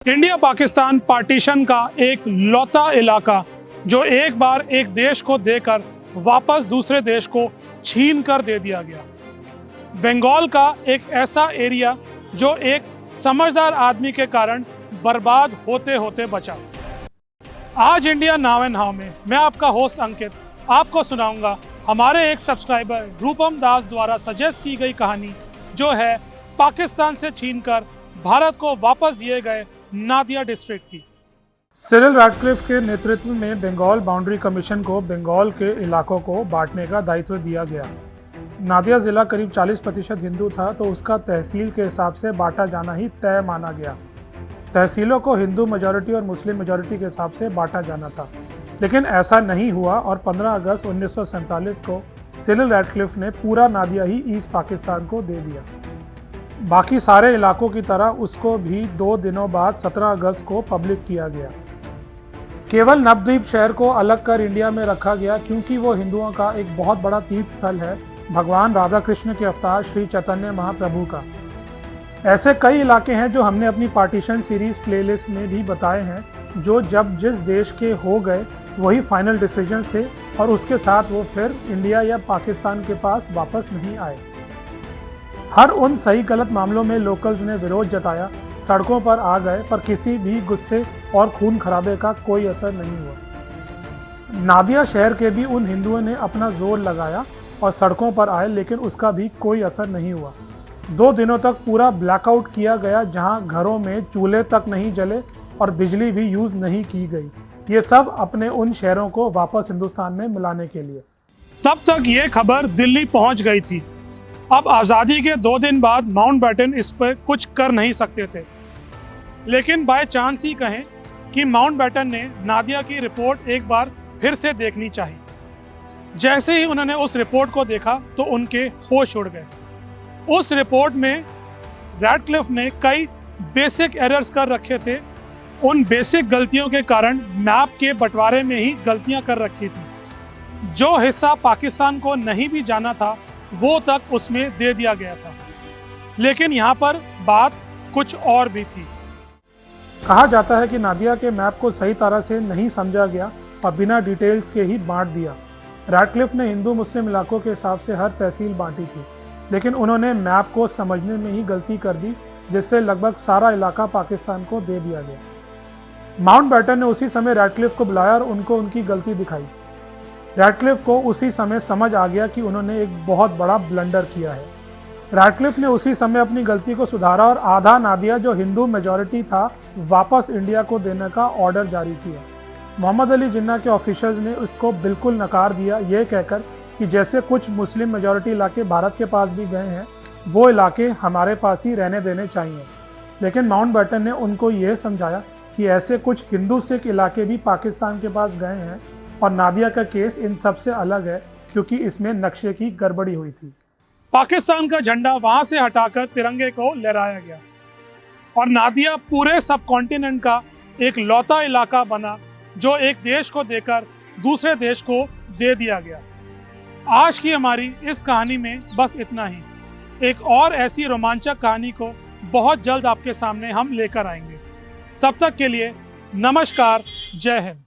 India Pakistan partition का एक लौता इलाका जो एक बार एक देश को देकर वापस दूसरे देश को छीन कर दे दिया गया। बंगाल का एक ऐसा एरिया जो एक समझदार आदमी के कारण बर्बाद होते होते बचा। आज इंडिया नाव एंड हाउ में मैं आपका होस्ट अंकित आपको सुनाऊंगा हमारे एक सब्सक्राइबर रूपम दास द्वारा सजेस्ट की गई कहानी, जो है पाकिस्तान से छीनकर भारत को वापस दिए गए नादिया डिस्ट्रिक्ट की। सिरिल रैडक्लिफ के नेतृत्व में बंगाल बाउंड्री कमीशन को बंगाल के इलाकों को बांटने का दायित्व दिया गया। नादिया ज़िला करीब 40% हिंदू था, तो उसका तहसील के हिसाब से बांटा जाना ही तय माना गया। तहसीलों को हिंदू मेजॉरिटी और मुस्लिम मेजॉरिटी के हिसाब से बांटा जाना था, लेकिन ऐसा नहीं हुआ और 15 अगस्त 1947 को सिरिल रैडक्लिफ ने पूरा नादिया ही ईस्ट पाकिस्तान को दे दिया। बाकी सारे इलाकों की तरह उसको भी 2 दिनों बाद 17 अगस्त को पब्लिक किया गया। केवल नवद्वीप शहर को अलग कर इंडिया में रखा गया, क्योंकि वो हिंदुओं का एक बहुत बड़ा तीर्थ स्थल है, भगवान राधा कृष्ण के अवतार श्री चैतन्य महाप्रभु का। ऐसे कई इलाके हैं जो हमने अपनी पार्टीशन सीरीज प्लेलिस्ट में भी बताए हैं, जो जब जिस देश के हो गए वही फाइनल डिसीजन थे और उसके साथ वो फिर इंडिया या पाकिस्तान के पास वापस नहीं आए। हर उन सही गलत मामलों में लोकल्स ने विरोध जताया, सड़कों पर आ गए, पर किसी भी गुस्से और खून खराबे का कोई असर नहीं हुआ। नादिया शहर के भी उन हिंदुओं ने अपना जोर लगाया और सड़कों पर आए, लेकिन उसका भी कोई असर नहीं हुआ। 2 दिनों तक पूरा ब्लैकआउट किया गया, जहां घरों में चूल्हे तक नहीं जले और बिजली भी यूज़ नहीं की गई। ये सब अपने उन शहरों को वापस हिंदुस्तान में मिलाने के लिए। तब तक ये खबर दिल्ली पहुंच गई थी। अब आज़ादी के 2 दिन बाद माउंटबेटन इस पर कुछ कर नहीं सकते थे, लेकिन बाय चांस ही कहें कि माउंटबेटन ने नादिया की रिपोर्ट एक बार फिर से देखनी चाहिए। जैसे ही उन्होंने उस रिपोर्ट को देखा तो उनके होश उड़ गए। उस रिपोर्ट में रैडक्लिफ ने कई बेसिक एरर्स कर रखे थे। उन बेसिक गलतियों के कारण मैप के बंटवारे में ही गलतियां कर रखी थी। जो हिस्सा पाकिस्तान को नहीं भी जाना था वो तक उसमें दे दिया गया था, लेकिन यहाँ पर बात कुछ और भी थी। कहा जाता है कि नादिया के मैप को सही तरह से नहीं समझा गया और बिना डिटेल्स के ही बांट दिया। रैडक्लिफ ने हिंदू मुस्लिम इलाकों के हिसाब से हर तहसील बांटी थी, लेकिन उन्होंने मैप को समझने में ही गलती कर दी, जिससे लगभग सारा इलाका पाकिस्तान को दे दिया गया। माउंटबेटन ने उसी समय रैडक्लिफ को बुलाया और उनको उनकी गलती दिखाई। रैडक्लिफ को उसी समय समझ आ गया कि उन्होंने एक बहुत बड़ा ब्लंडर किया है। रैडक्लिफ ने उसी समय अपनी गलती को सुधारा और आधा नादिया, जो हिंदू मेजॉरिटी था, वापस इंडिया को देने का ऑर्डर जारी किया। मोहम्मद अली जिन्ना के ऑफिसर्स ने उसको बिल्कुल नकार दिया, ये कहकर कि जैसे कुछ मुस्लिम मेजॉरिटी इलाके भारत के पास भी गए हैं, वो इलाके हमारे पास ही रहने देने चाहिए। लेकिन माउंटबेटन ने उनको ये समझाया कि ऐसे कुछ हिंदू सिख इलाके भी पाकिस्तान के पास गए हैं और नादिया का केस इन सब से अलग है, क्योंकि इसमें नक्शे की गड़बड़ी हुई थी। पाकिस्तान का झंडा वहां से हटाकर तिरंगे को लहराया गया और नादिया पूरे सब कॉन्टिनेंट का एक लौता इलाका बना, जो एक देश को देकर दूसरे देश को दे दिया गया। आज की हमारी इस कहानी में बस इतना ही। एक और ऐसी रोमांचक कहानी को बहुत जल्द आपके सामने हम लेकर आएंगे। तब तक के लिए नमस्कार, जय हिंद।